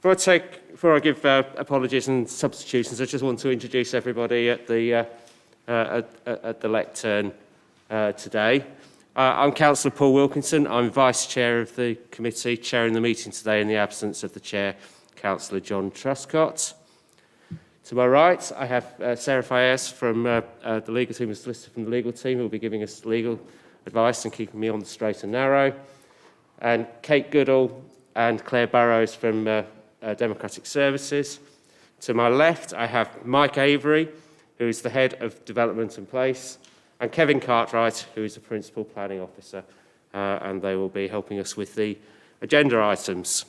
Before I give apologies and substitutions, I just want to introduce everybody at the lectern today. I'm Councillor Paul Wilkinson. I'm Vice Chair of the committee, chairing the meeting today in the absence of the Chair, Councillor John Truscott. To my right, I have Sarah Fayez from the legal team, a solicitor from the legal team, who will be giving us legal advice and keeping me on the straight and narrow. And Kate Goodall and Claire Burrows from Democratic Services. To my left, I have Mike Avery, who is the Head of Development and Place, and Kevin Cartwright, who is the Principal Planning Officer, and they will be helping us with the agenda items.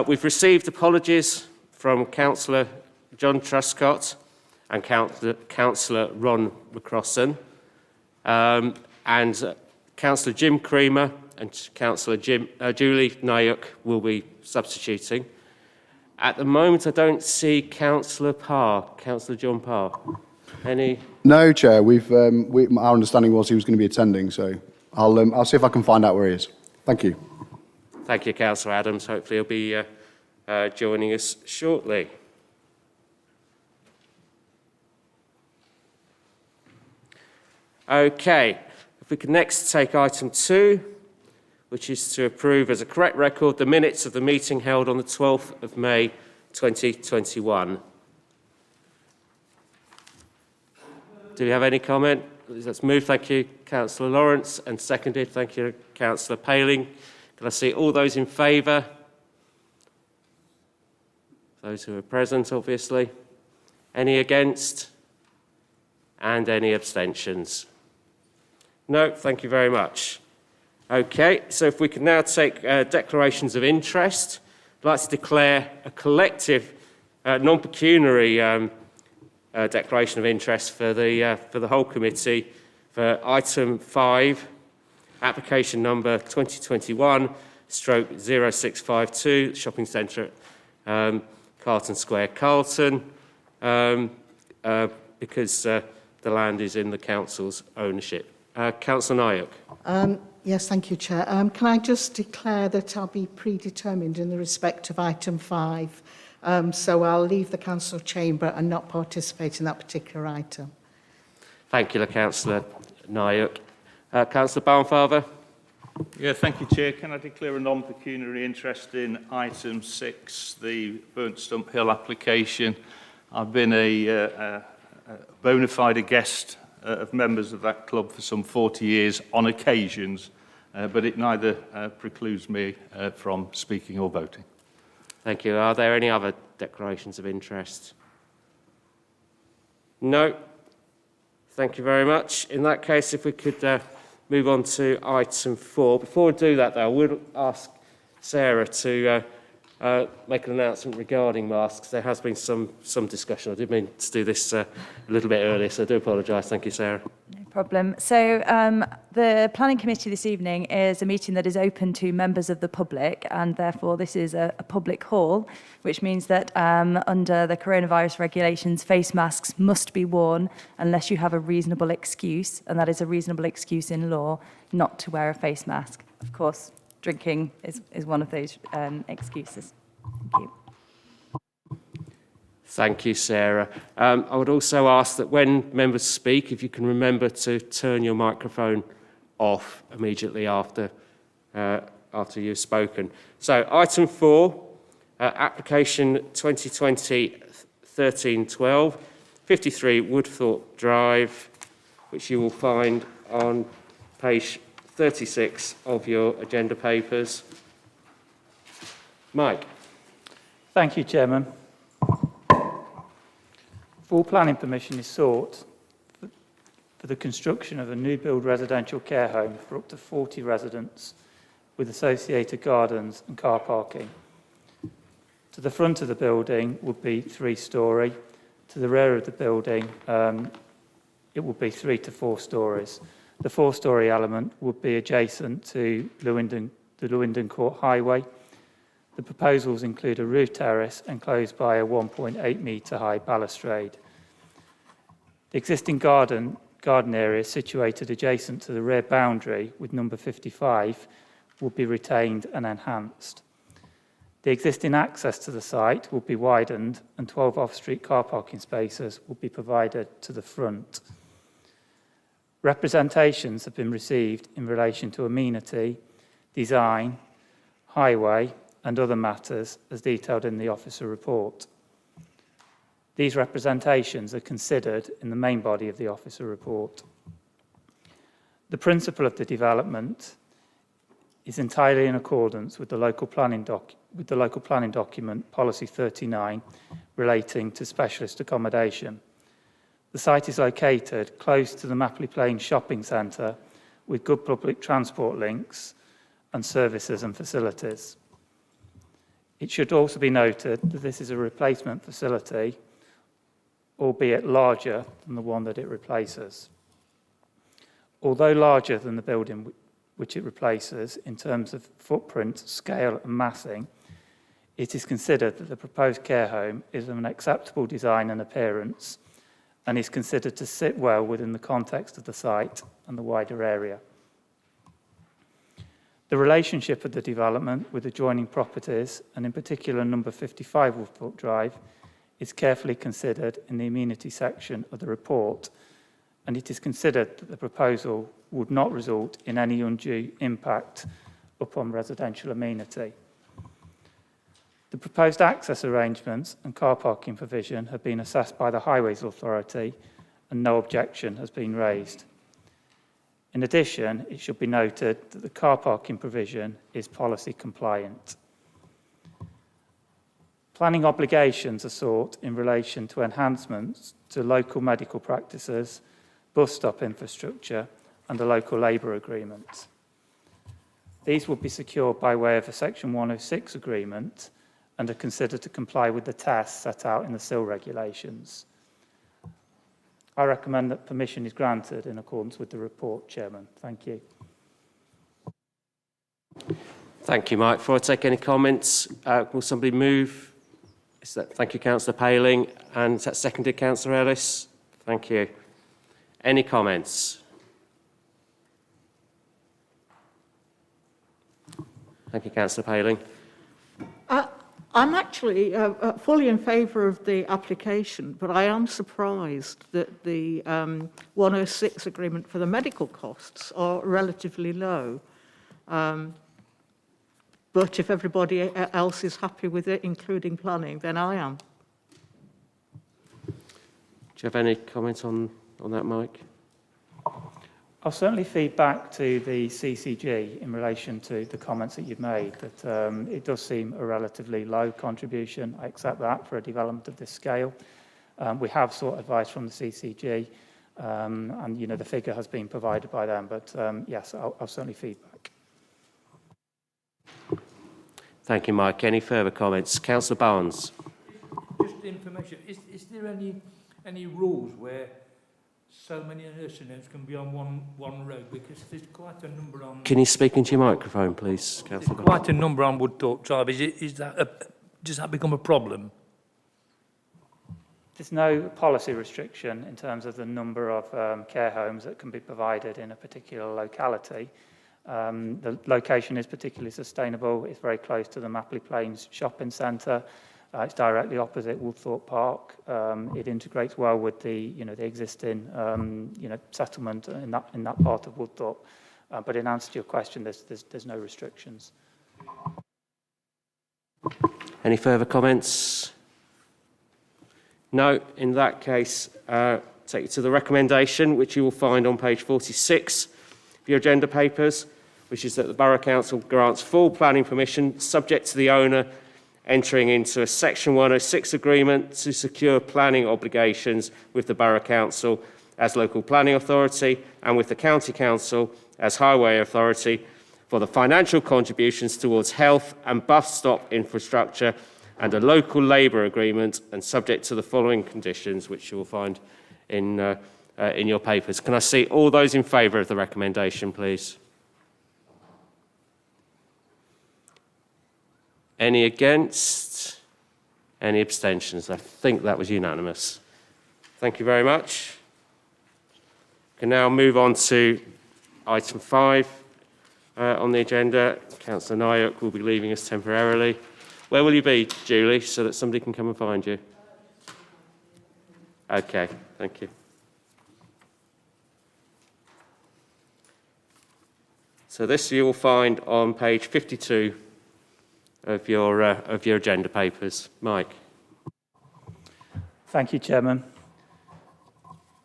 We've received apologies from Councillor John Truscott and Councillor Ron McCrossan, and Councillor Jim Creamer and Councillor Julie Nayuk will be substituting. At the moment, I don't see Councillor John Parr. Any? No, Chair. Our understanding was he was going to be attending, so I'll see if I can find out where he is. Thank you. Thank you, Councillor Adams. Hopefully he'll be joining us shortly. Okay, if we can next take item 2, which is to approve as a correct record the minutes of the meeting held on the 12th of May 2021. Do we have any comment? Let's move. Thank you, Councillor Lawrence, and seconded. Thank you, Councillor Paling. Can I see all those in favour? Those who are present, obviously. Any against? And any abstentions? No, thank you very much. Okay, so if we can now take declarations of interest, I'd like to declare a collective non-pecuniary declaration of interest for the whole committee for item 5, application number 2021/0652, shopping centre at Carlton Square, Carlton, because the land is in the council's ownership. Councillor Nayuk. Yes, thank you, Chair. Can I just declare that I'll be predetermined in the respect of item 5, so I'll leave the council chamber and not participate in that particular item. Thank you, Councillor Nayuk. Councillor Barnfather. Yeah, thank you, Chair. Can I declare a non-pecuniary interest in item 6, the Burnt Stump Hill application? I've been a bona fide guest of members of that club for some 40 years on occasions, but it neither precludes me from speaking or voting. Thank you. Are there any other declarations of interest? No. Thank you very much. In that case, if we could move on to item 4. Before we do that, though, I would ask Sarah to make an announcement regarding masks. There has been some discussion. I did mean to do this a little bit earlier, so I do apologise. Thank you, Sarah. No problem. So the Planning Committee this evening is a meeting that is open to members of the public, and therefore this is a public hall, which means that under the coronavirus regulations, face masks must be worn unless you have a reasonable excuse, and that is a reasonable excuse in law not to wear a face mask. Of course, drinking is one of those excuses. Thank you. Thank you, Sarah. I would also ask that when members speak, if you can remember to turn your microphone off immediately after you've spoken. So, item 4, application 2020-1312, 53 Woodthorpe Drive, which you will find on page 36 of your agenda papers. Mike. Thank you, Chairman. Full planning permission is sought for the construction of a new build residential care home for up to 40 residents with associated gardens and car parking. To the front of the building would be 3-storey. To the rear of the building, it would be 3 to 4 stories. The 4-storey element would be adjacent to the Lewindon Court Highway. The proposals include a roof terrace enclosed by a 1.8 metre high balustrade. The existing garden area situated adjacent to the rear boundary with number 55 will be retained and enhanced. The existing access to the site will be widened and 12 off-street car parking spaces will be provided to the front. Representations have been received in relation to amenity, design, highway and other matters as detailed in the officer report. These representations are considered in the main body of the officer report. The principle of the development is entirely in accordance with the local planning document Policy 39 relating to specialist accommodation. The site is located close to the Mapley Plains shopping centre with good public transport links and services and facilities. It should also be noted that this is a replacement facility, albeit larger than the one that it replaces. Although larger than the building which it replaces in terms of footprint, scale and massing, it is considered that the proposed care home is of an acceptable design and appearance and is considered to sit well within the context of the site and the wider area. The relationship of the development with adjoining properties, and in particular number 55 Wolfbrook Drive, is carefully considered in the amenity section of the report, and it is considered that the proposal would not result in any undue impact upon residential amenity. The proposed access arrangements and car parking provision have been assessed by the Highways Authority and no objection has been raised. In addition, it should be noted that the car parking provision is policy compliant. Planning obligations are sought in relation to enhancements to local medical practices, bus stop infrastructure and the local labour agreement. These will be secured by way of a Section 106 agreement and are considered to comply with the tests set out in the SIL regulations. I recommend that permission is granted in accordance with the report, Chairman. Thank you. Thank you, Mike. Before I take any comments, will somebody move? Thank you, Councillor Paling. And is that seconded, Councillor Ellis? Thank you. Any comments? Thank you, Councillor Paling. I'm actually fully in favour of the application, but I am surprised that the 106 agreement for the medical costs are relatively low. But if everybody else is happy with it, including planning, then I am. Do you have any comments on that, Mike? I'll certainly feed back to the CCG in relation to the comments that you've made, that it does seem a relatively low contribution. I accept that for a development of this scale. We have sought advice from the CCG, and the figure has been provided by them, but yes, I'll certainly feed back. Thank you, Mike. Any further comments? Councillor Barnes. Just information. Is there any rules where so many nursing homes can be on one road? Because there's quite a number on. Can you speak into your microphone, please, Councillor Barnes? Quite a number on Woodthorpe Drive. Does that become a problem? There's no policy restriction in terms of the number of care homes that can be provided in a particular locality. The location is particularly sustainable. It's very close to the Mapley Plains shopping centre. It's directly opposite Woodthorpe Park. It integrates well with the existing settlement in that part of Woodthorpe. But in answer to your question, there's no restrictions. Any further comments? No. In that case, take you to the recommendation, which you will find on page 46 of your agenda papers, which is that the Borough Council grants full planning permission subject to the owner entering into a Section 106 agreement to secure planning obligations with the Borough Council as local planning authority and with the County Council as highway authority for the financial contributions towards health and bus stop infrastructure and a local labour agreement, and subject to the following conditions, which you will find in your papers. Can I see all those in favour of the recommendation, please? Any against? Any abstentions? I think that was unanimous. Thank you very much. We can now move on to item 5 on the agenda. Councillor Nayuk will be leaving us temporarily. Where will you be, Julie, so that somebody can come and find you? Okay, thank you. So this you will find on page 52 of your agenda papers. Mike. Thank you, Chairman.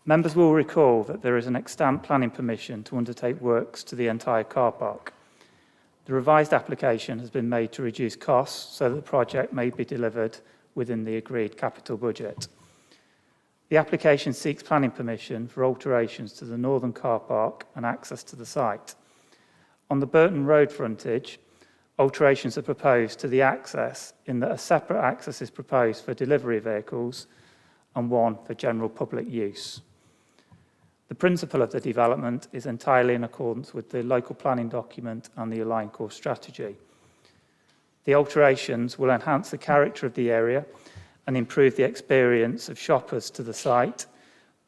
Members will recall that there is an extant planning permission to undertake works to the entire car park. The revised application has been made to reduce costs so that the project may be delivered within the agreed capital budget. The application seeks planning permission for alterations to the northern car park and access to the site. On the Burton Road frontage, alterations are proposed to the access in that a separate access is proposed for delivery vehicles and one for general public use. The principle of the development is entirely in accordance with the local planning document and the aligned core strategy. The alterations will enhance the character of the area and improve the experience of shoppers to the site,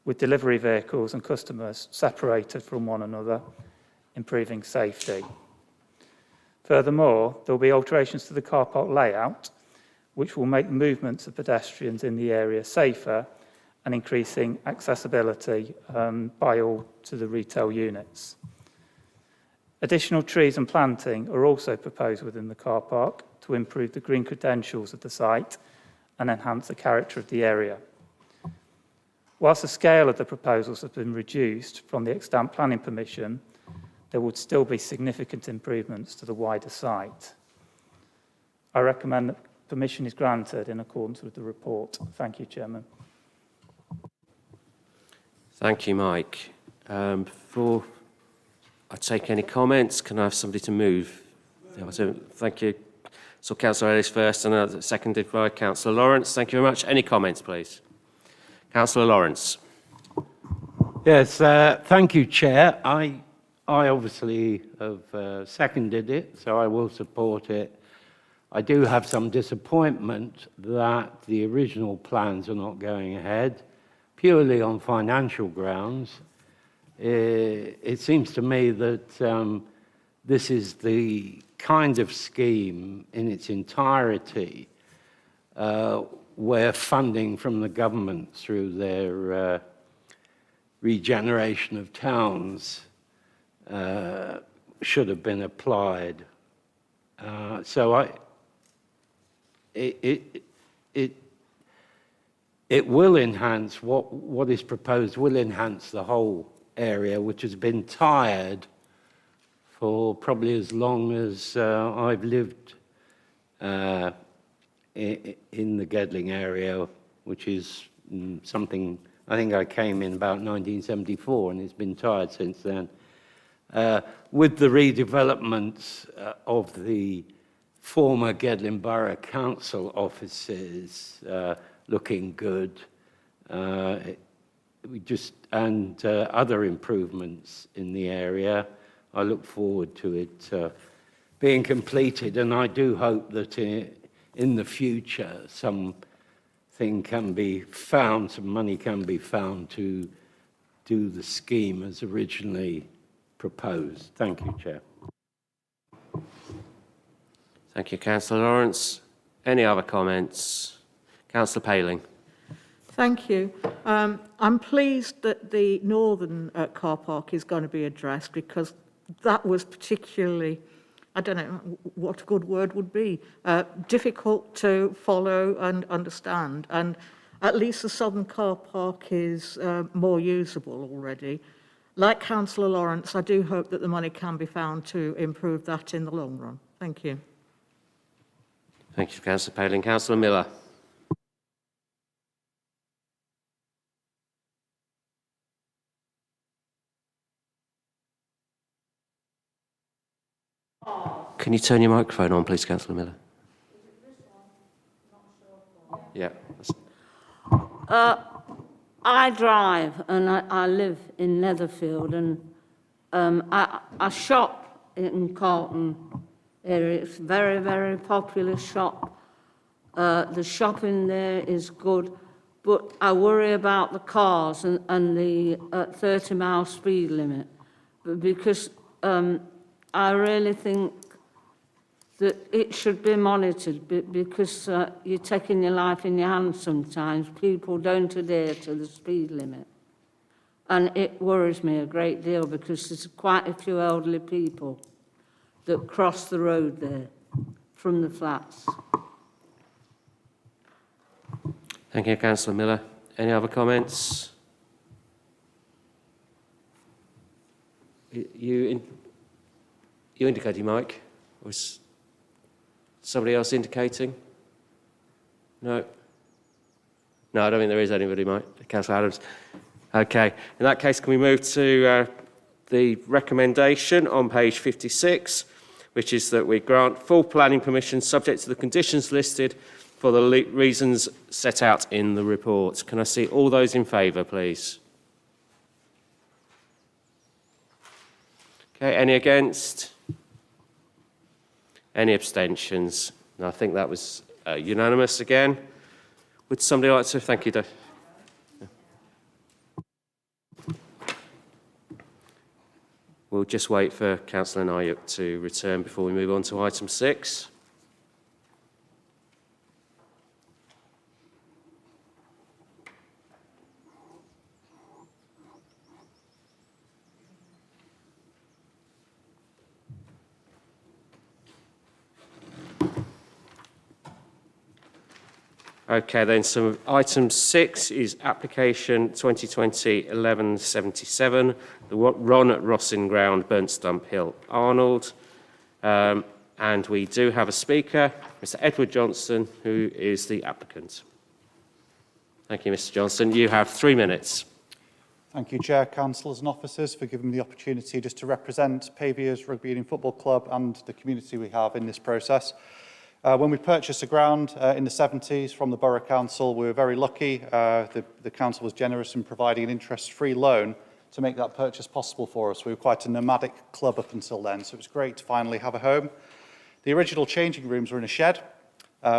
with delivery vehicles and customers separated from one another, improving safety. Furthermore, there will be alterations to the car park layout, which will make movements of pedestrians in the area safer and increasing accessibility by all to the retail units. Additional trees and planting are also proposed within the car park to improve the green credentials of the site and enhance the character of the area. Whilst the scale of the proposals has been reduced from the extant planning permission, there would still be significant improvements to the wider site. I recommend that permission is granted in accordance with the report. Thank you, Chairman. Thank you, Mike. Before I take any comments, can I have somebody to move? Thank you. So Councillor Ellis first and seconded by Councillor Lawrence. Thank you very much. Any comments, please? Councillor Lawrence. Yes, thank you, Chair. I obviously have seconded it, so I will support it. I do have some disappointment that the original plans are not going ahead, purely on financial grounds. It seems to me that this is the kind of scheme in its entirety where funding from the government through their regeneration of towns should have been applied. It will enhance, what is proposed will enhance the whole area, which has been tired for probably as long as I've lived in the Gedling area, which is something, I think I came in about 1974 and it's been tired since then. With the redevelopment of the former Gedling Borough Council offices looking good, and other improvements in the area, I look forward to it being completed, and I do hope that in the future something can be found, some money can be found to do the scheme as originally proposed. Thank you, Chair. Thank you, Councillor Lawrence. Any other comments? Councillor Paling. Thank you. I'm pleased that the northern car park is going to be addressed, because that was particularly, I don't know what a good word would be, difficult to follow and understand. And at least the southern car park is more usable already. Like Councillor Lawrence, I do hope that the money can be found to improve that in the long run. Thank you. Thank you, Councillor Paling. Councillor Miller. Can you turn your microphone on, please, Councillor Miller? Yeah. I drive and I live in Netherfield, and I shop in Carlton area. It's a very, very popular shop. The shopping there is good, but I worry about the cars and the 30-mile speed limit, because I really think that it should be monitored because you're taking your life in your hands sometimes. People don't adhere to the speed limit. And it worries me a great deal because there's quite a few elderly people that cross the road there from the flats. Thank you, Councillor Miller. Any other comments? You indicated, Mike? Was somebody else indicating? No? No, I don't think there is anybody, Mike. Councillor Adams. Okay. In that case, can we move to the recommendation on page 56, which is that we grant full planning permission subject to the conditions listed for the reasons set out in the report. Can I see all those in favour, please? Okay, any against? Any abstentions? No, I think that was unanimous again. Would somebody like to? Thank you, Dave. We'll just wait for Councillor Nayuk to return before we move on to item 6. Okay, then, so item 6 is application 2020-1177, the Ron at Rossin Ground, Burnstump Hill, Arnold. And we do have a speaker, Mr. Edward Johnson, who is the applicant. Thank you, Mr. Johnson. You have 3 minutes. Thank you, Chair, Councillors and Officers, for giving me the opportunity just to represent Paviours Rugby Union Football Club and the community we have in this process. When we purchased the ground in the 70s from the Borough Council, we were very lucky. The Council was generous in providing an interest-free loan to make that purchase possible for us. We were quite a nomadic club up until then, so it was great to finally have a home. The original changing rooms were in a shed.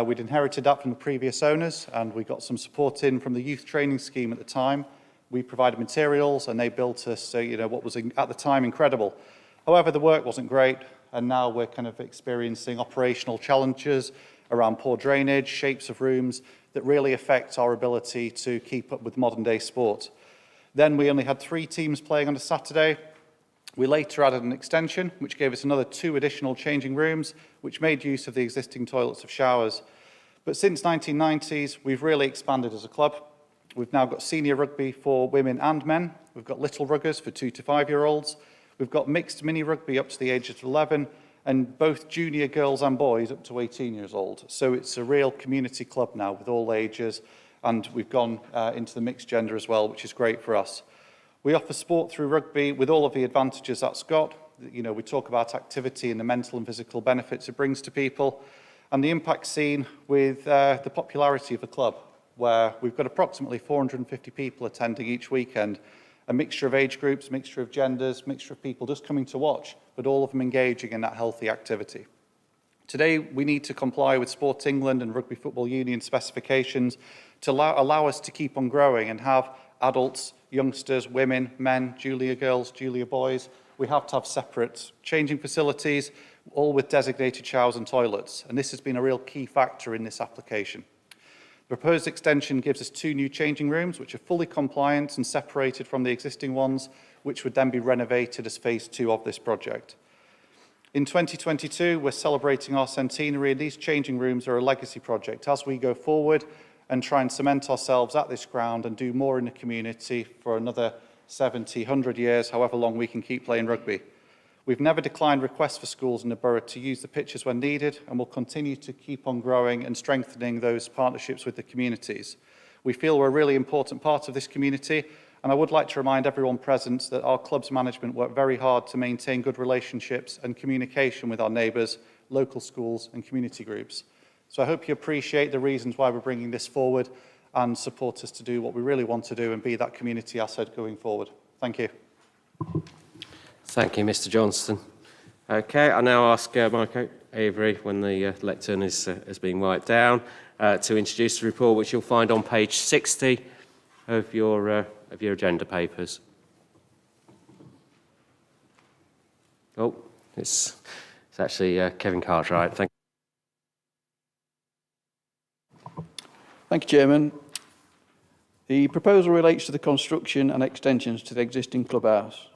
We'd inherited that from the previous owners, and we got some support in from the youth training scheme at the time. We provided materials, and they built us what was at the time incredible. However, the work wasn't great. And now we're kind of experiencing operational challenges around poor drainage, shapes of rooms that really affect our ability to keep up with modern day sport. Then we only had 3 teams playing on a Saturday. We later added an extension, which gave us another 2 additional changing rooms, which made use of the existing toilets of showers. But since 1990s, we've really expanded as a club. We've now got senior rugby for women and men. We've got little ruggers for 2 to 5-year-olds. We've got mixed mini rugby up to the age of 11 and both junior girls and boys up to 18 years old. So it's a real community club now with all ages, and we've gone into the mixed gender as well, which is great for us. We offer sport through rugby with all of the advantages that's got. We talk about activity and the mental and physical benefits it brings to people, and the impact seen with the popularity of the club, where we've got approximately 450 people attending each weekend. A mixture of age groups, mixture of genders, mixture of people just coming to watch, but all of them engaging in that healthy activity. Today, we need to comply with Sport England and Rugby Football Union specifications to allow us to keep on growing and have adults, youngsters, women, men, junior girls, junior boys. We have to have separate changing facilities, all with designated showers and toilets. And this has been a real key factor in this application. The proposed extension gives us 2 new changing rooms, which are fully compliant and separated from the existing ones, which would then be renovated as phase 2 of this project. In 2022, we're celebrating our centenary, and these changing rooms are a legacy project as we go forward and try and cement ourselves at this ground and do more in the community for another 70, 100 years, however long we can keep playing rugby. We've never declined requests for schools in the borough to use the pitches when needed, and will continue to keep on growing and strengthening those partnerships with the communities. We feel we're a really important part of this community, and I would like to remind everyone present that our club's management work very hard to maintain good relationships and communication with our neighbours, local schools and community groups. So I hope you appreciate the reasons why we're bringing this forward and support us to do what we really want to do and be that community asset going forward. Thank you. Thank you, Mr. Johnston. Okay, I now ask Mike Avery, when the lectern has been wiped down, to introduce the report, which you'll find on page 60 of your agenda papers. Oh, it's It's actually Kevin Cartwright. Thank Thank you, Chairman. The proposal relates to the construction and extensions to the existing clubhouse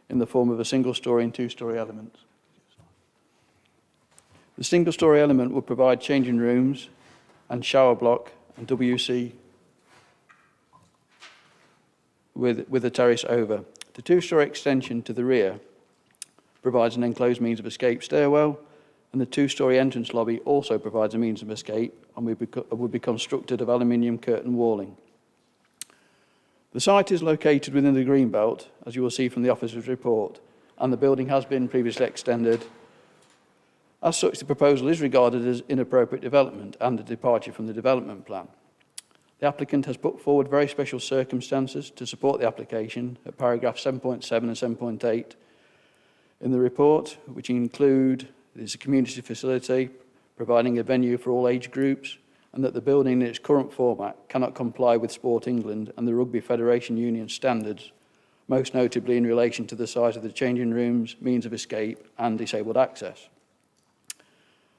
in the form of a single-storey and two-storey elements. The single-storey element would provide changing rooms and shower block and WC with a terrace over. The two-storey extension to the rear provides an enclosed means of escape stairwell, and the two-storey entrance lobby also provides a means of escape and would be constructed of aluminium curtain walling. The site is located within the Greenbelt, as you will see from the officer's report, and the building has been previously extended. As such, the proposal is regarded as inappropriate development and a departure from the development plan. The applicant has put forward very special circumstances to support the application at paragraph 7.7 and 7.8 in the report, which include there's a community facility providing a venue for all age groups, and that the building in its current format cannot comply with Sport England and the Rugby Federation Union standards, most notably in relation to the size of the changing rooms, means of escape and disabled access.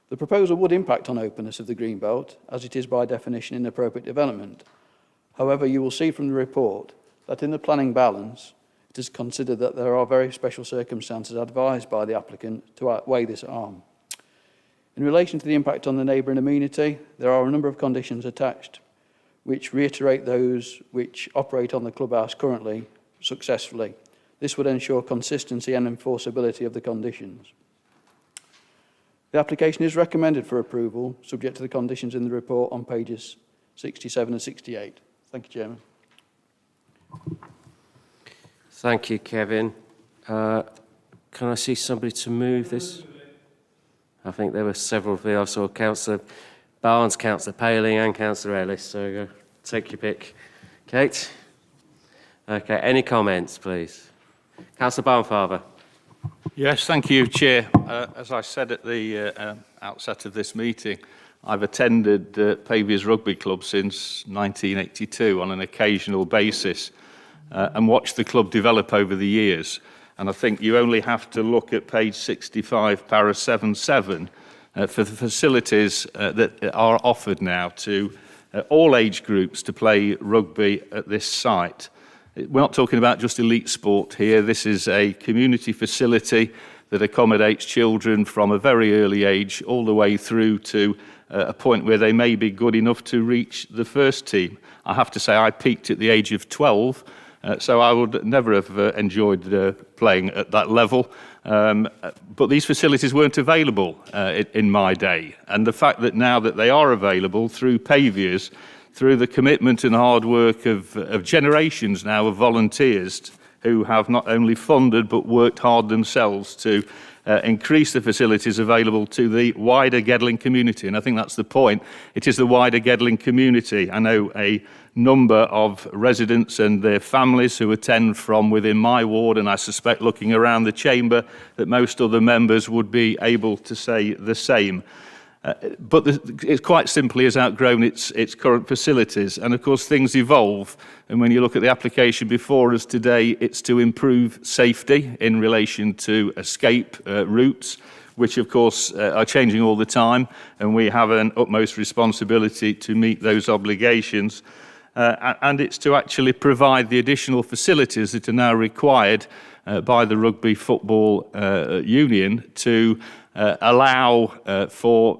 The proposal would impact on openness of the Greenbelt, as it is by definition inappropriate development. However, you will see from the report that in the planning balance, it is considered that there are very special circumstances advised by the applicant to outweigh this harm. In relation to the impact on the neighbouring amenity, there are a number of conditions attached, which reiterate those which operate on the clubhouse currently successfully. This would ensure consistency and enforceability of the conditions. The application is recommended for approval, subject to the conditions in the report on pages 67 and 68. Thank you, Chairman. Thank you, Kevin. Can I see somebody to move this? I think there were several of you. I saw Councillor Barnes, Councillor Paling and Councillor Ellis, so take your pick. Kate? Okay, any comments, please? Councillor Barnfather. Yes, thank you, Chair. As I said at the outset of this meeting, I've attended Paviours Rugby Club since 1982 on an occasional basis and watched the club develop over the years. And I think you only have to look at page 65, para 7.7, for the facilities that are offered now to all age groups to play rugby at this site. We're not talking about just elite sport here. This is a community facility that accommodates children from a very early age all the way through to a point where they may be good enough to reach the first team. I have to say I peaked at the age of 12, so I would never have enjoyed playing at that level. But these facilities weren't available in my day. And the fact that now that they are available through Paviours, through the commitment and hard work of generations now of volunteers who have not only funded but worked hard themselves to increase the facilities available to the wider Gedling community. And I think that's the point. It is the wider Gedling community. I know a number of residents and their families who attend from within my ward, and I suspect looking around the chamber that most other members would be able to say the same. But it quite simply has outgrown its current facilities. And of course, things evolve. And when you look at the application before us today, it's to improve safety in relation to escape routes, which of course are changing all the time. And we have an utmost responsibility to meet those obligations. And it's to actually provide the additional facilities that are now required by the Rugby Football Union to allow for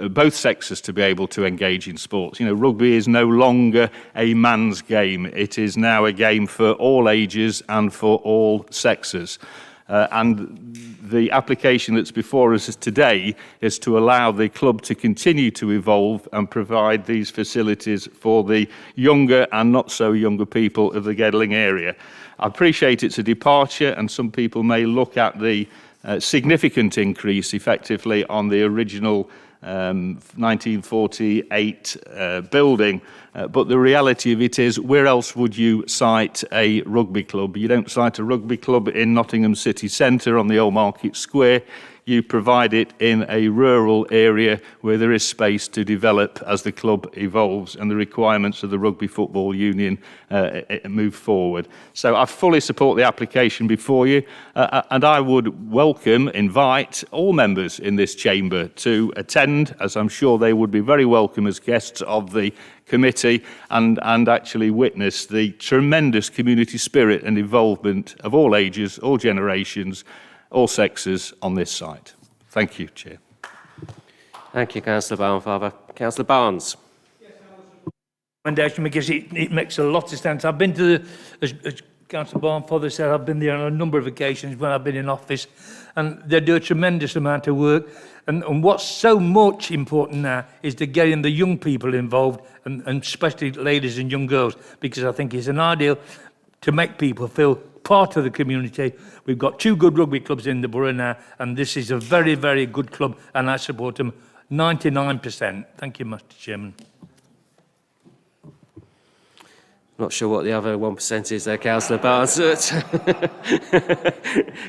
both sexes to be able to engage in sports. You know, rugby is no longer a man's game. It is now a game for all ages and for all sexes. And the application that's before us today is to allow the club to continue to evolve and provide these facilities for the younger and not so younger people of the Gedling area. I appreciate it's a departure, and some people may look at the significant increase effectively on the original 1948 building, but the reality of it is, where else would you cite a rugby club? You don't cite a rugby club in Nottingham city centre on the Old Market Square. you provide it in a rural area where there is space to develop as the club evolves and the requirements of the Rugby Football Union move forward. So I fully support the application before you, and I would invite all members in this chamber to attend, as I'm sure they would be very welcome as guests of the committee, and actually witness the tremendous community spirit and involvement of all ages, all generations, all sexes on this site. Thank you, Chair. Thank you, Councillor Barnfather. Councillor Barnes. Recommendation because it makes a lot of sense. I've been to as Councillor Barnfather said, I've been there on a number of occasions when I've been in office, and they do a tremendous amount of work. And what's so much important now is to getting the young people involved, and especially ladies and young girls, because I think it's an ideal to make people feel part of the community. We've got 2 good rugby clubs in the borough now, and this is a very, very good club, and I support them 99%. Thank you, Mr. Chairman. Not sure what the other 1% is there, Councillor Barnes.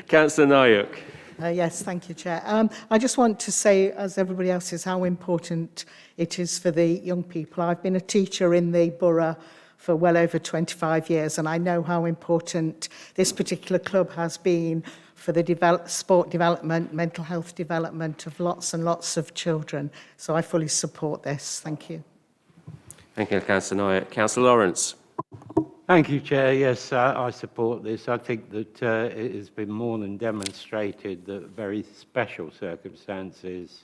Councillor Nayuk. Yes, thank you, Chair. I just want to say, as everybody else is, how important it is for the young people. I've been a teacher in the borough for well over 25 years, and I know how important this particular club has been for the sport development, mental health development of lots and lots of children. So I fully support this. Thank you. Thank you, Councillor Nayuk. Councillor Lawrence. Thank you, Chair. Yes, I support this. I think that it has been more than demonstrated that very special circumstances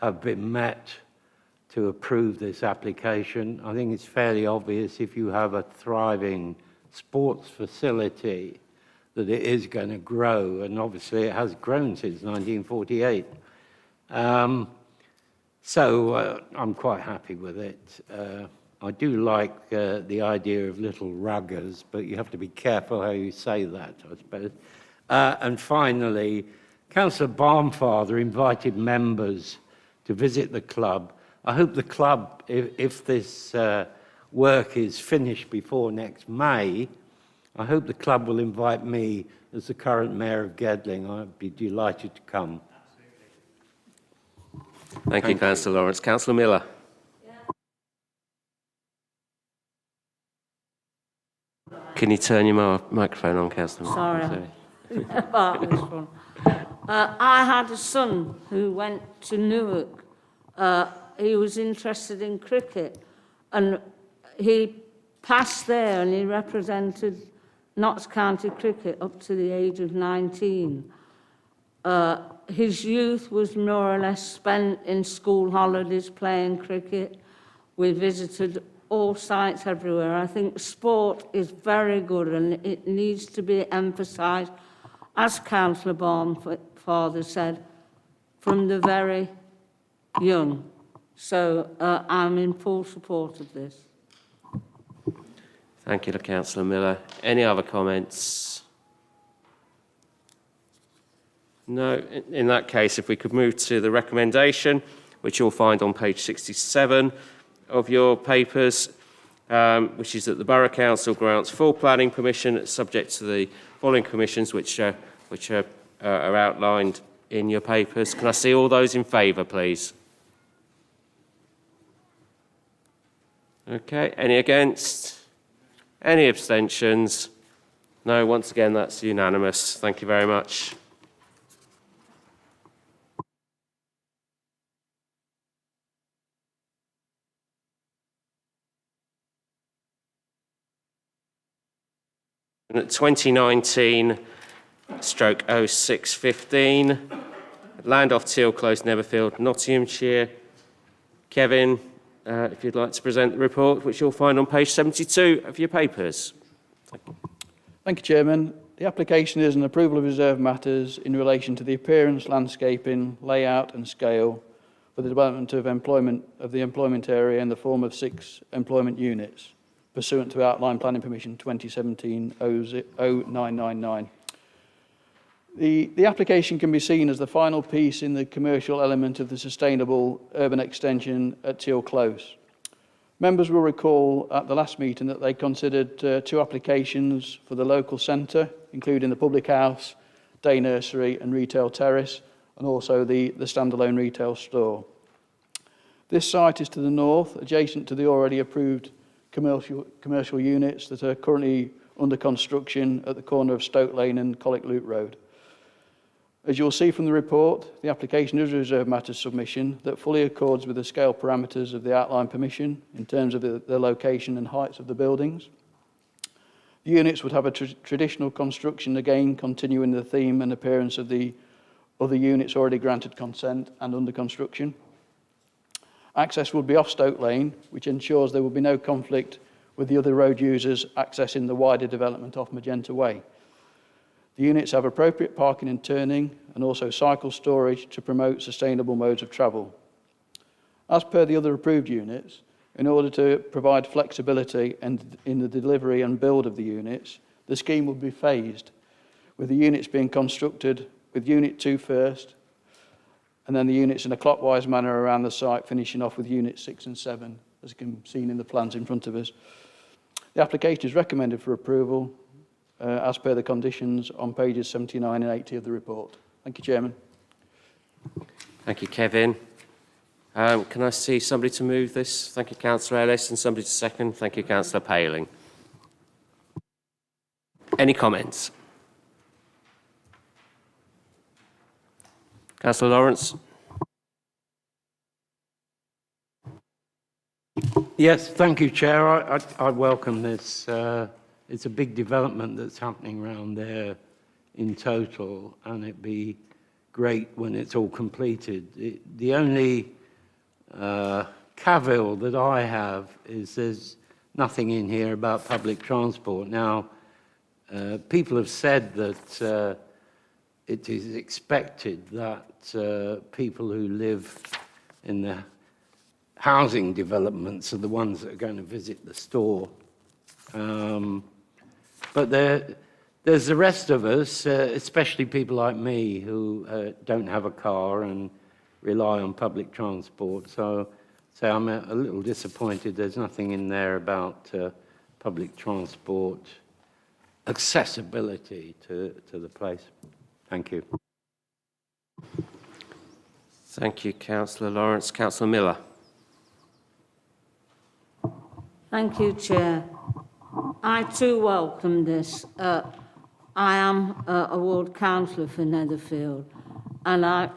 have been met to approve this application. I think it's fairly obvious if you have a thriving sports facility that it is going to grow, and obviously it has grown since 1948. So I'm quite happy with it. I do like the idea of little ruggers, but you have to be careful how you say that, I suppose. And finally, Councillor Barnfather invited members to visit the club. I hope the club, if this work is finished before next May, I hope the club will invite me as the current Mayor of Gedling. I'd be delighted to come. Thank you, Councillor Lawrence. Councillor Miller. Can you turn your microphone on, Councillor? Sorry. About this one. I had a son who went to Newark. He was interested in cricket, and he passed there and he represented Notts County cricket up to the age of 19. His youth was more or less spent in school holidays playing cricket. We visited all sites everywhere. I think sport is very good and it needs to be emphasised, as Councillor Barnfather said, from the very young. So I'm in full support of this. Thank you to Councillor Miller. Any other comments? No. In that case, if we could move to the recommendation, which you'll find on page 67 of your papers, which is that the Borough Council grants full planning permission subject to the following conditions, which are outlined in your papers. Can I see all those in favour, please? Okay. Any against? Any abstentions? No. Once again, that's unanimous. Thank you very much. And at 2019/0615, land off Teal Close, Netherfield, Nottinghamshire. Kevin, if you'd like to present the report, which you'll find on page 72 of your papers. Thank you. Thank you, Chairman. The application is an approval of reserved matters in relation to the appearance, landscaping, layout and scale for the development of the employment area in the form of 6 employment units, pursuant to Outline Planning Permission 2017-0999. The application can be seen as the final piece in the commercial element of the sustainable urban extension at Teal Close. Members will recall at the last meeting that they considered 2 applications for the local centre, including the public house, day nursery and retail terrace, and also the standalone retail store. This site is to the north, adjacent to the already approved commercial units that are currently under construction at the corner of Stoke Lane and Collick Loop Road. As you'll see from the report, the application is a reserved matters submission that fully accords with the scale parameters of the outline permission in terms of the location and heights of the buildings. The units would have a traditional construction, again continuing the theme and appearance of the other units already granted consent and under construction. Access would be off Stoke Lane, which ensures there will be no conflict with the other road users accessing the wider development off Magenta Way. The units have appropriate parking and turning and also cycle storage to promote sustainable modes of travel. As per the other approved units, in order to provide flexibility in the delivery and build of the units, the scheme will be phased, with the units being constructed with Unit 2 first, and then the units in a clockwise manner around the site, finishing off with Units 6 and 7, as can be seen in the plans in front of us. The application is recommended for approval as per the conditions on pages 79 and 80 of the report. Thank you, Chairman. Thank you, Kevin. Can I see somebody to move this? Thank you, Councillor Ellis, and somebody to second. Thank you, Councillor Paling. Any comments? Councillor Lawrence. Yes, thank you, Chair. I welcome this. It's a big development that's happening around there in total, and it'd be great when it's all completed. The only cavil that I have is there's nothing in here about public transport. Now, people have said that it is expected that people who live in the housing developments are the ones that are going to visit the store. But there's the rest of us, especially people like me who don't have a car and rely on public transport. So I'm a little disappointed there's nothing in there about public transport accessibility to the place. Thank you. Thank you, Councillor Lawrence. Councillor Miller. Thank you, Chair. I too welcome this. I am a ward councillor for Netherfield, and I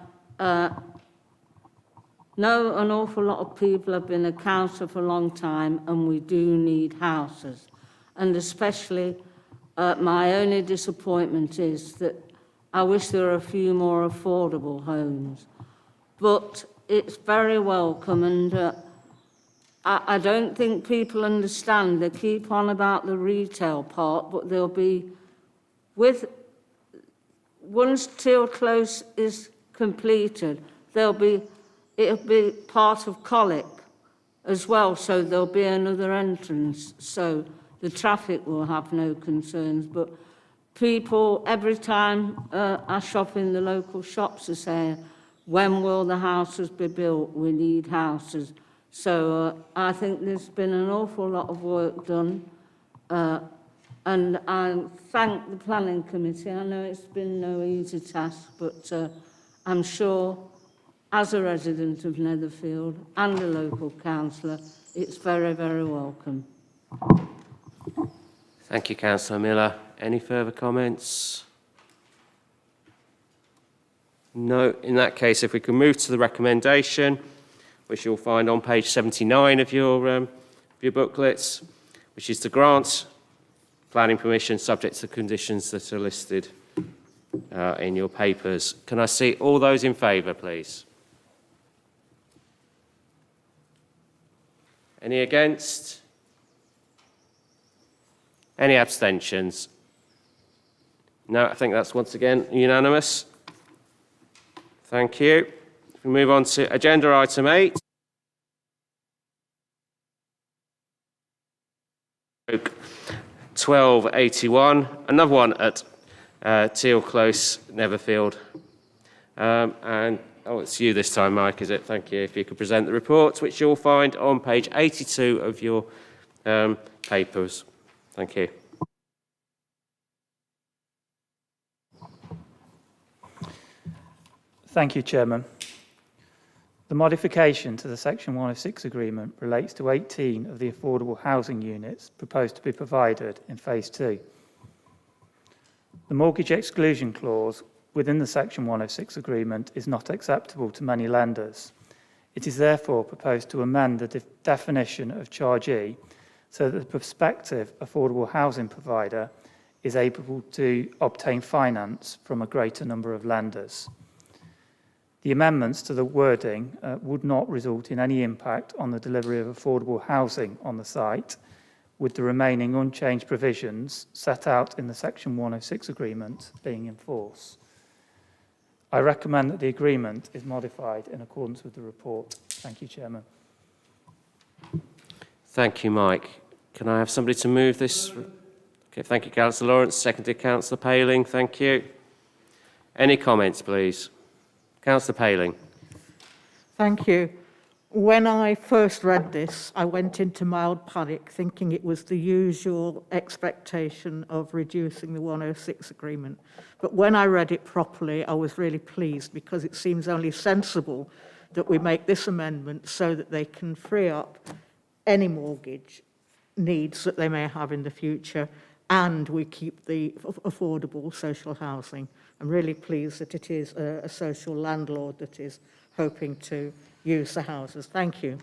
know an awful lot of people have been a councillor for a long time, and we do need houses. And especially, my only disappointment is that I wish there were a few more affordable homes. But it's very welcome, and I don't think people understand. They keep on about the retail part, but there'll be, once Teal Close is completed, it'll be part of Collick as well, so there'll be another entrance, so the traffic will have no concerns. But people, every time I shop in the local shops, are saying, when will the houses be built? We need houses. So I think there's been an awful lot of work done, and I thank the Planning Committee. I know it's been no easy task, but I'm sure, as a resident of Netherfield and a local councillor, it's very, very welcome. Thank you, Councillor Miller. Any further comments? No. In that case, if we can move to the recommendation, which you'll find on page 79 of your booklets, which is to grant planning permission subject to the conditions that are listed in your papers. Can I see all those in favour, please? Any against? Any abstentions? No, I think that's once again unanimous. Thank you. We move on to agenda item 8. 1281, another one at Teal Close, Netherfield. And it's you this time, Mike, is it? Thank you. If you could present the report, which you'll find on page 82 of your papers. Thank you. Thank you, Chairman. The modification to the Section 106 agreement relates to 18 of the affordable housing units proposed to be provided in Phase 2. The mortgage exclusion clause within the Section 106 agreement is not acceptable to many lenders. It is therefore proposed to amend the definition of chargee so that the prospective affordable housing provider is able to obtain finance from a greater number of lenders. The amendments to the wording would not result in any impact on the delivery of affordable housing on the site, with the remaining unchanged provisions set out in the Section 106 agreement being in force. I recommend that the agreement is modified in accordance with the report. Thank you, Chairman. Thank you, Mike. Can I have somebody to move this? Okay, thank you, Councillor Lawrence. Seconded, Councillor Paling. Thank you. Any comments, please? Councillor Paling. Thank you. When I first read this, I went into mild panic, thinking it was the usual expectation of reducing the 106 agreement. But when I read it properly, I was really pleased, because it seems only sensible that we make this amendment so that they can free up any mortgage needs that they may have in the future, and we keep the affordable social housing. I'm really pleased that it is a social landlord that is hoping to use the houses. Thank you.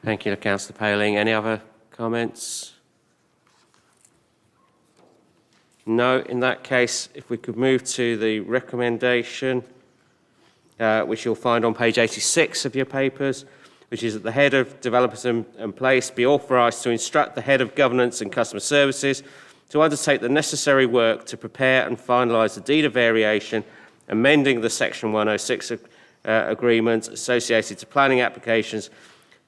Thank you, Councillor Paling. Any other comments? No. In that case, if we could move to the recommendation, which you'll find on page 86 of your papers, which is that the head of developers and place be authorised to instruct the head of governance and customer services to undertake the necessary work to prepare and finalise the deed of variation, amending the Section 106 agreement associated to planning applications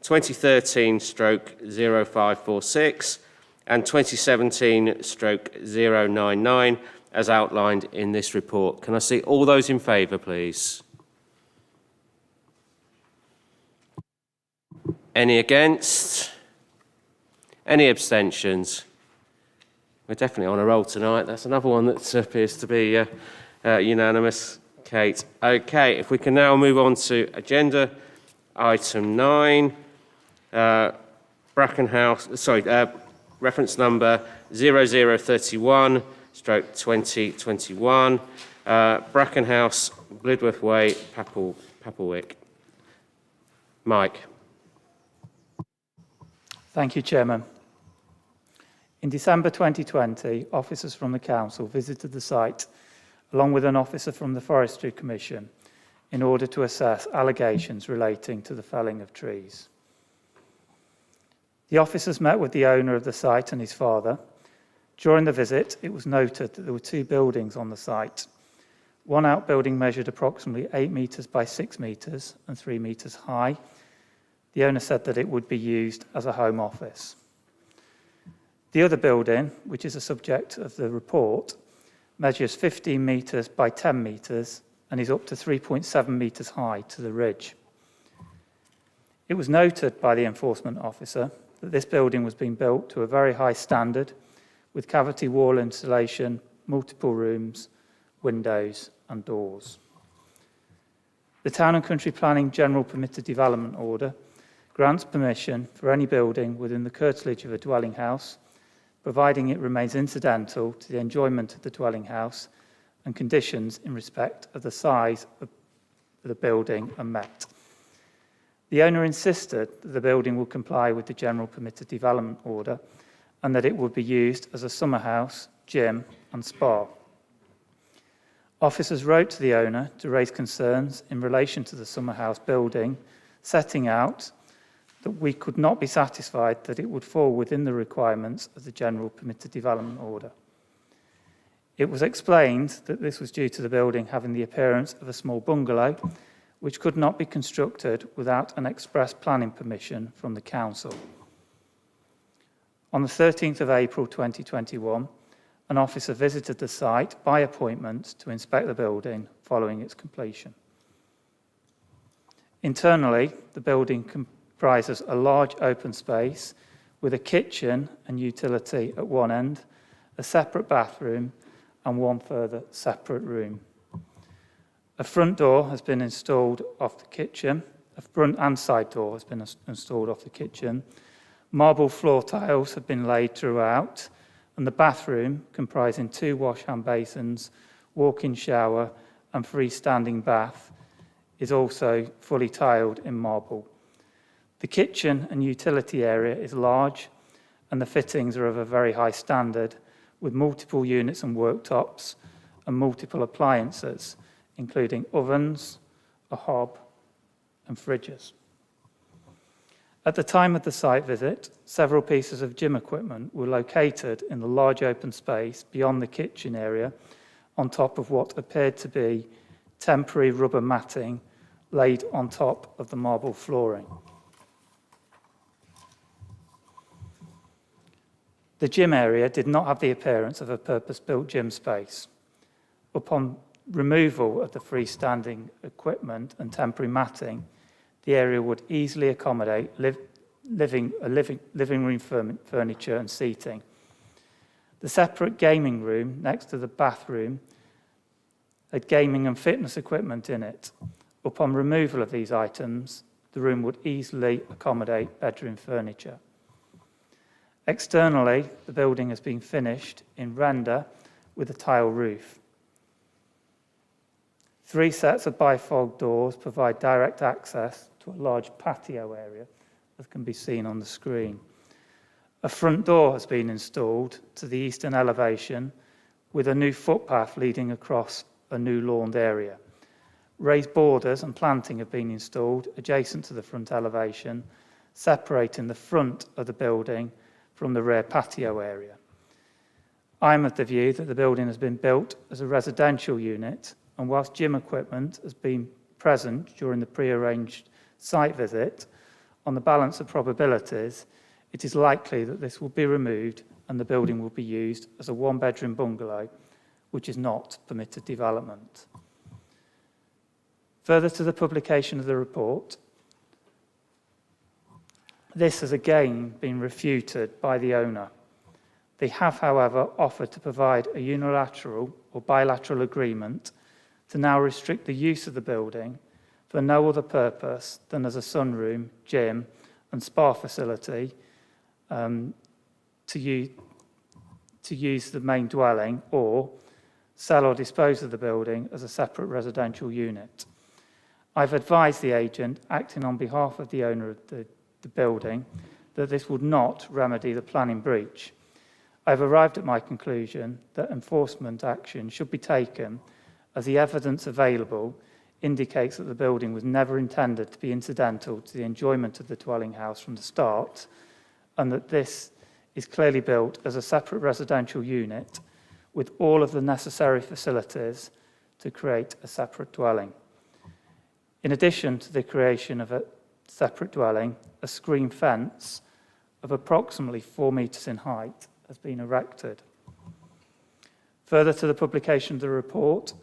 2013/0546 and 2017/099 as outlined in this report. Can I see all those in favour, please? Any against? Any abstentions? We're definitely on a roll tonight. That's another one that appears to be unanimous. Kate. Okay, if we can now move on to agenda item 9, reference number 0031/2021, Brackenhouse, Blidworth Way, Papelwick. Mike. Thank you, Chairman. In December 2020, officers from the Council visited the site along with an officer from the Forestry Commission in order to assess allegations relating to the felling of trees. The officers met with the owner of the site and his father. During the visit, it was noted that there were 2 buildings on the site. One outbuilding measured approximately 8 metres by 6 metres and 3 metres high. The owner said that it would be used as a home office. The other building, which is a subject of the report, measures 15 metres by 10 metres and is up to 3.7 metres high to the ridge. It was noted by the enforcement officer that this building was being built to a very high standard with cavity wall insulation, multiple rooms, windows and doors. The Town and Country Planning General Permitted Development Order grants permission for any building within the curtilage of a dwelling house, providing it remains incidental to the enjoyment of the dwelling house and conditions in respect of the size of the building are met. The owner insisted that the building will comply with the General Permitted Development Order and that it would be used as a summer house, gym and spa. Officers wrote to the owner to raise concerns in relation to the summer house building, setting out that we could not be satisfied that it would fall within the requirements of the General Permitted Development Order. It was explained that this was due to the building having the appearance of a small bungalow, which could not be constructed without an express planning permission from the council. On the 13th of April 2021, an officer visited the site by appointment to inspect the building following its completion. Internally, the building comprises a large open space with a kitchen and utility at one end, a separate bathroom and one further separate room. A front door has been installed off the kitchen. A front and side door has been installed off the kitchen. Marble floor tiles have been laid throughout, and the bathroom, comprising 2 wash-hand basins, walk-in shower and freestanding bath, is also fully tiled in marble. The kitchen and utility area is large, and the fittings are of a very high standard, with multiple units and worktops and multiple appliances, including ovens, a hob, and fridges. At the time of the site visit, several pieces of gym equipment were located in the large open space beyond the kitchen area on top of what appeared to be temporary rubber matting laid on top of the marble flooring. The gym area did not have the appearance of a purpose-built gym space. Upon removal of the freestanding equipment and temporary matting, the area would easily accommodate living room furniture and seating. The separate gaming room next to the bathroom had gaming and fitness equipment in it. Upon removal of these items, the room would easily accommodate bedroom furniture. Externally, the building has been finished in render with a tile roof. 3 sets of bifold doors provide direct access to a large patio area, as can be seen on the screen. A front door has been installed to the eastern elevation with a new footpath leading across a new lawned area. Raised borders and planting have been installed adjacent to the front elevation, separating the front of the building from the rear patio area. I'm of the view that the building has been built as a residential unit, and whilst gym equipment has been present during the pre-arranged site visit, on the balance of probabilities, it is likely that this will be removed and the building will be used as a 1-bedroom bungalow, which is not permitted development. Further to the publication of the report, this has again been refuted by the owner. They have, however, offered to provide a unilateral or bilateral agreement to now restrict the use of the building for no other purpose than as a sunroom, gym and spa facility to use the main dwelling, or sell or dispose of the building as a separate residential unit. I've advised the agent, acting on behalf of the owner of the building, that this would not remedy the planning breach. I've arrived at my conclusion that enforcement action should be taken as the evidence available indicates that the building was never intended to be incidental to the enjoyment of the dwelling house from the start, and that this is clearly built as a separate residential unit with all of the necessary facilities to create a separate dwelling. In addition to the creation of a separate dwelling, a screen fence of approximately 4 metres in height has been erected. Further to the publication of the report,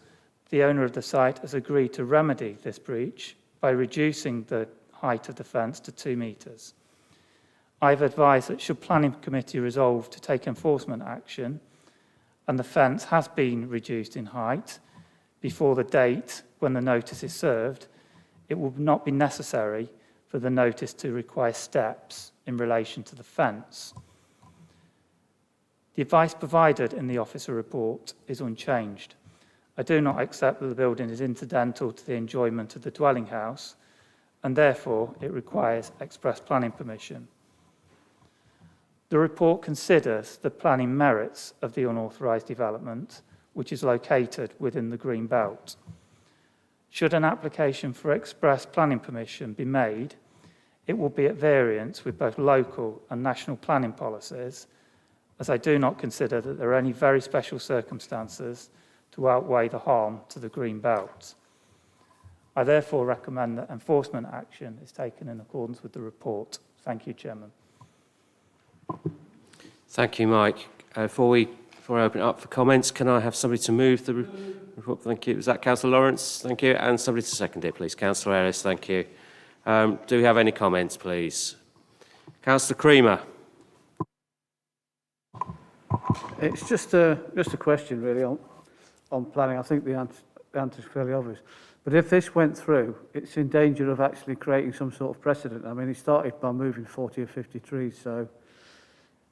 the owner of the site has agreed to remedy this breach by reducing the height of the fence to 2 metres. I've advised that should Planning Committee resolve to take enforcement action and the fence has been reduced in height before the date when the notice is served, it will not be necessary for the notice to require steps in relation to the fence. The advice provided in the officer report is unchanged. I do not accept that the building is incidental to the enjoyment of the dwelling house, and therefore it requires express planning permission. The report considers the planning merits of the unauthorised development, which is located within the green belt. Should an application for express planning permission be made, it will be at variance with both local and national planning policies, as I do not consider that there are any very special circumstances to outweigh the harm to the green belt. I therefore recommend that enforcement action is taken in accordance with the report. Thank you, Chairman. Thank you, Mike. Before I open it up for comments, can I have somebody to move the report? Thank you. Was that Councillor Lawrence? Thank you. And somebody to second it, please. Councillor Ellis, thank you. Do we have any comments, please? Councillor Creamer. It's just a question, really, on planning. I think the answer is fairly obvious. But if this went through, it's in danger of actually creating some sort of precedent. I mean, it started by moving 40 or 50 trees, so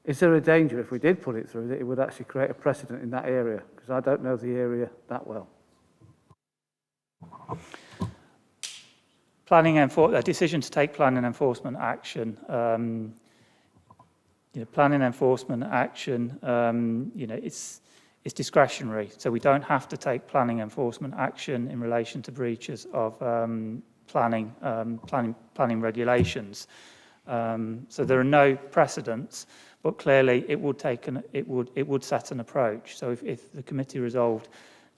is there a danger if we did put it through that it would actually create a precedent in that area? Because I don't know the area that well. A decision to take planning enforcement action. Planning enforcement action, it's discretionary, so we don't have to take planning enforcement action in relation to breaches of planning regulations. So there are no precedents, but clearly it would set an approach. So if the committee resolved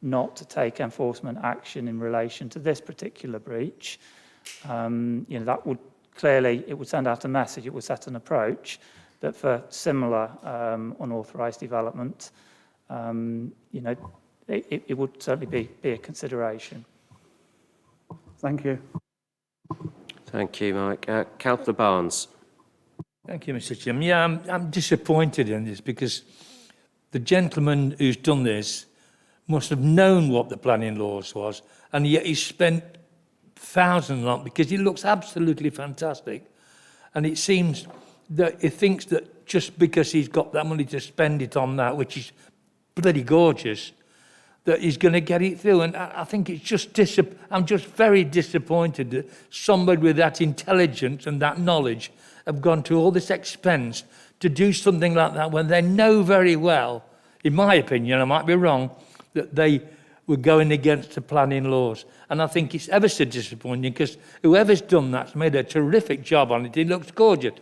not to take enforcement action in relation to this particular breach, that would clearly, it would send out a message, it would set an approach that for similar unauthorised development, it would certainly be a consideration. Thank you. Thank you, Mike. Councillor Barnes. Thank you, Mr. Chairman. Yeah, I'm disappointed in this because the gentleman who's done this must have known what the planning laws was, and yet he spent thousands on it because it looks absolutely fantastic. And it seems that he thinks that just because he's got that money to spend it on that, which is bloody gorgeous, that he's going to get it through. And I think it's just I'm just very disappointed that somebody with that intelligence and that knowledge have gone to all this expense to do something like that when they know very well, in my opinion, I might be wrong, that they were going against the planning laws. And I think it's ever so disappointing because whoever's done that's made a terrific job on it. It looks gorgeous.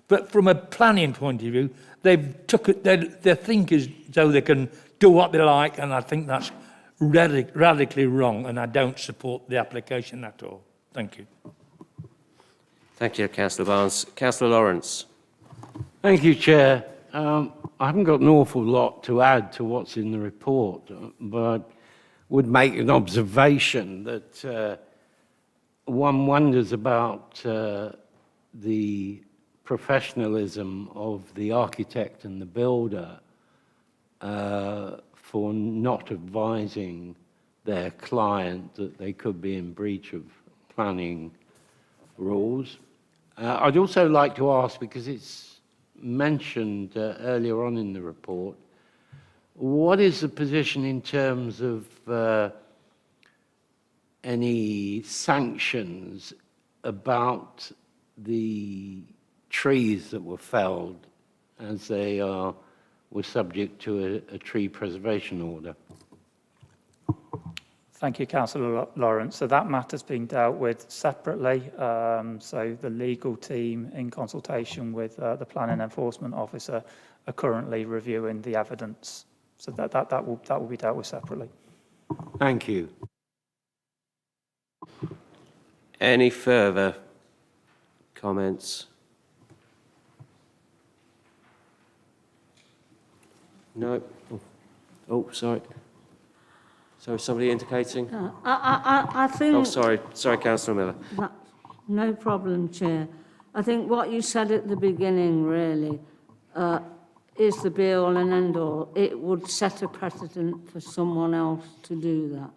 But from a planning point of view, they've took it, they think as though they can do what they like, and I think that's radically wrong, and I don't support the application at all. Thank you. Thank you, Councillor Barnes. Councillor Lawrence. Thank you, Chair. I haven't got an awful lot to add to what's in the report, but would make an observation that one wonders about the professionalism of the architect and the builder for not advising their client that they could be in breach of planning rules. I'd also like to ask, because it's mentioned earlier on in the report, what is the position in terms of any sanctions about the trees that were felled as they were subject to a tree preservation order? Thank you, Councillor Lawrence. So that matter's been dealt with separately. So the legal team, in consultation with the planning enforcement officer, are currently reviewing the evidence. So that will be dealt with separately. Thank you. Any further comments? No. Oh, sorry. So somebody indicating? I think... Oh, sorry, Councillor Miller. No problem, Chair. I think what you said at the beginning, really, is the be-all and end-all. It would set a precedent for someone else to do that.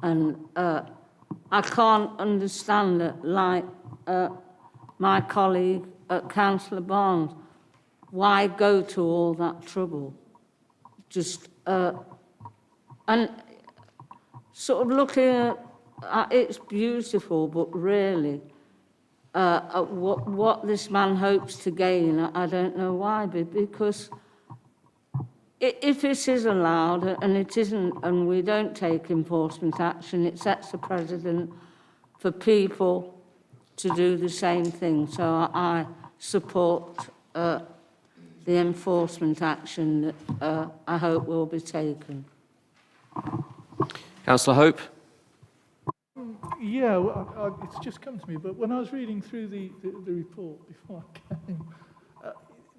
And I can't understand it, like my colleague, Councillor Barnes, why go to all that trouble? Just... and sort of looking at it's beautiful, but really, what this man hopes to gain, I don't know why, because if it is allowed, and it isn't, and we don't take enforcement action, it sets a precedent for people to do the same thing. So I support the enforcement action that I hope will be taken. Councillor Hope. Yeah, well, it's just come to me, but when I was reading through the report before I came,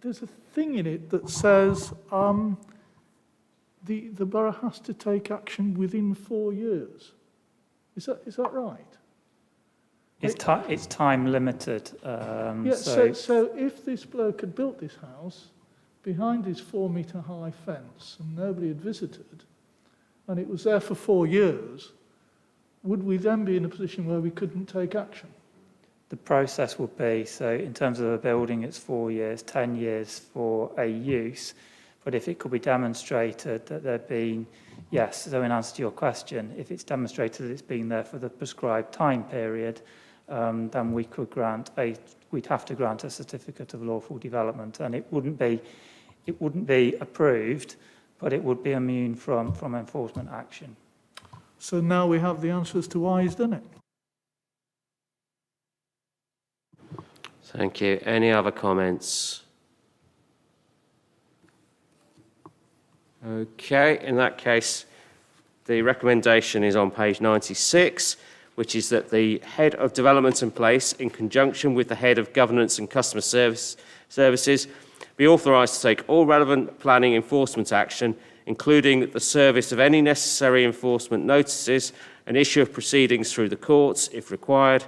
there's a thing in it that says the borough has to take action within 4 years. Is that right? It's time limited. Yeah, so if this bloke had built this house behind his 4-metre high fence and nobody had visited, and it was there for 4 years, would we then be in a position where we couldn't take action? The process would be, so in terms of a building, it's 4 years, 10 years for a use. But if it could be demonstrated that there'd been, yes, so in answer to your question, if it's demonstrated that it's been there for the prescribed time period, then we could we'd have to grant a certificate of lawful development, and it wouldn't be approved, but it would be immune from enforcement action. So now we have the answer as to why he's done it. Thank you. Any other comments? Okay, in that case, the recommendation is on page 96, which is that the Head of Development and Place, in conjunction with the Head of Governance and Customer Services, be authorised to take all relevant planning enforcement action, including the service of any necessary enforcement notices and issue of proceedings through the courts, if required,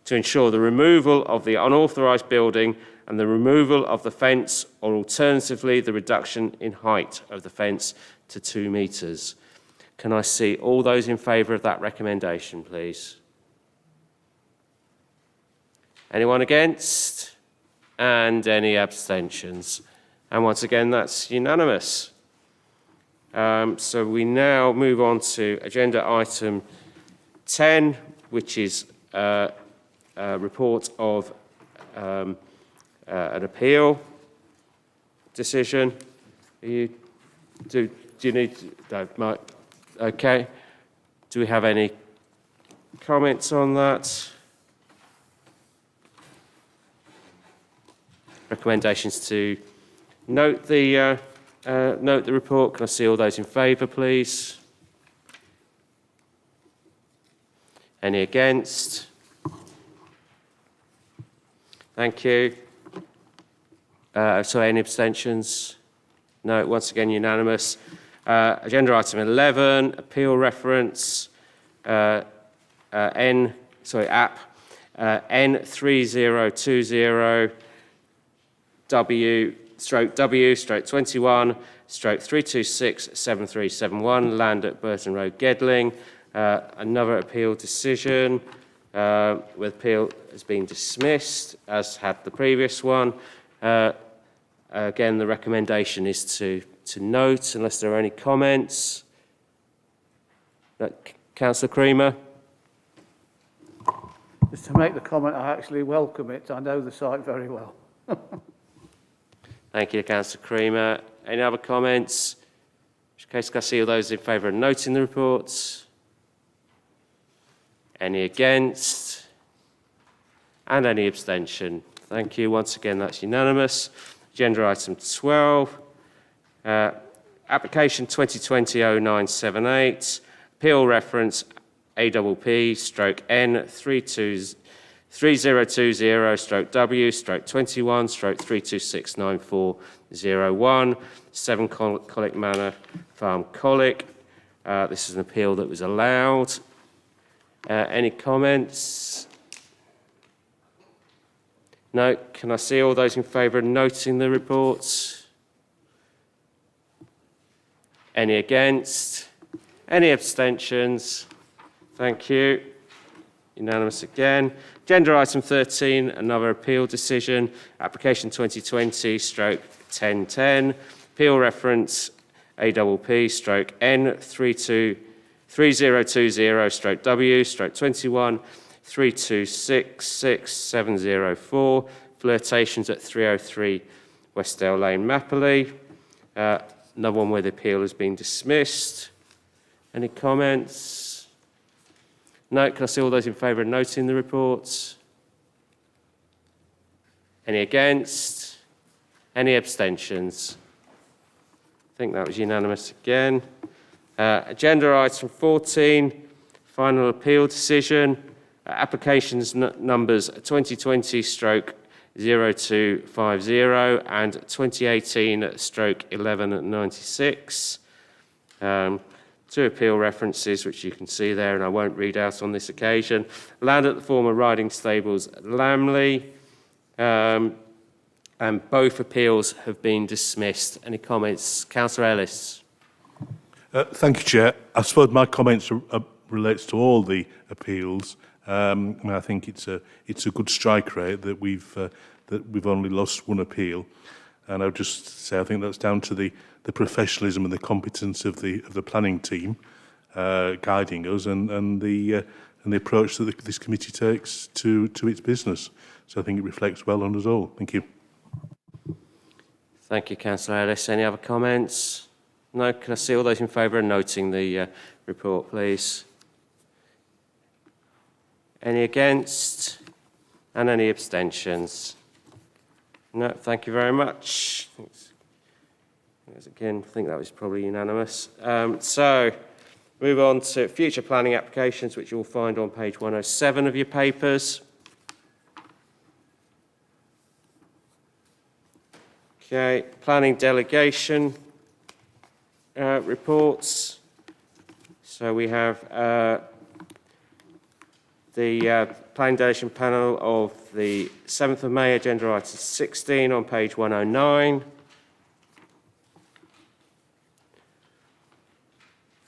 to ensure the removal of the unauthorised building and the removal of the fence, or alternatively the reduction in height of the fence to 2 metres. Can I see all those in favour of that recommendation, please? Anyone against? And any abstentions? And once again, that's unanimous. So we now move on to agenda item 10, which is a report of an appeal decision. Do you need? No, Mike. Okay. Do we have any comments on that? Recommendations to note the report. Can I see all those in favour, please? Any against? Thank you. So any abstentions? No, once again unanimous. Agenda item 11, appeal reference, app N3020 W/W/21/3267371, land at Burton Road, Gedling. Another appeal decision where the appeal has been dismissed, as had the previous one. Again, the recommendation is to note, unless there are any comments. Councillor Creamer. Just to make the comment, I actually welcome it. I know the site very well. Thank you, Councillor Creamer. Any other comments? In which case, can I see all those in favour of noting the reports? Any against? And any abstention? Thank you. Once again, that's unanimous. Agenda item 12. Application 2020-0978. Appeal reference AWP/3020/W/21/3269401, 7 Colic Manor Farm, Colic. This is an appeal that was allowed. Any comments? No. Can I see all those in favour of noting the reports? Any against? Any abstentions? Thank you. Unanimous again. Agenda item 13, another appeal decision. Application 2020/1010. Appeal reference AWP/W/31/3266704. Flirtations at 303 Westdale Lane, Mapperley. Another one where the appeal has been dismissed. Any comments? No. Can I see all those in favour of noting the reports? Any against? Any abstentions? I think that was unanimous again. Agenda item 14, final appeal decision. Applications numbers 2020/0250 and 2018/1196. 2 appeal references, which you can see there, and I won't read out on this occasion. Land at the former riding stables, Lamley. And both appeals have been dismissed. Any comments? Councillor Ellis. Thank you, Chair. I suppose my comments are relates to all the appeals. And I think it's a good strike rate that we've only lost one appeal. And I would just say I think that's down to the professionalism and the competence of the planning team guiding us, and the approach that this committee takes to its business. So I think it reflects well on us all. Thank you. Thank you, Councillor Ellis. Any other comments? No? Can I see all those in favour of noting the report, please? Any against? And any abstentions? No, thank you very much. Again, I think that was probably unanimous. So, move on to future planning applications, which you'll find on page 107 of your papers. Okay, planning delegation reports. So we have the planning delegation panel of the 7th of May, agenda item 16 on page 109.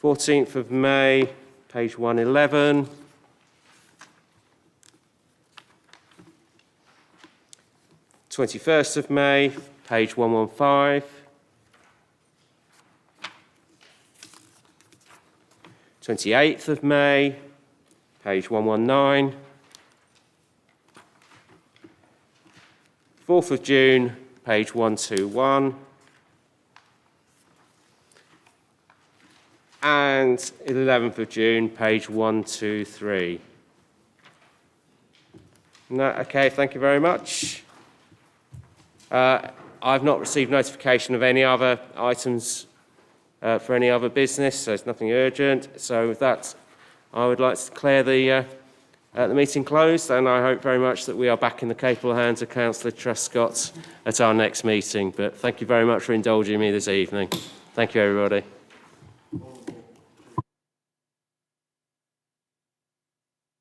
14th of May, page 111. 21st of May, page 115. 28th of May, page 119. 4th of June, page 121. And 11th of June, page 123. No, okay, thank you very much. I've not received notification of any other items for any other business, so it's nothing urgent. So with that, I would like to declare the meeting closed, and I hope very much that we are back in the capable hands of Councillor Truscott at our next meeting. But thank you very much for indulging me this evening. Thank you, everybody.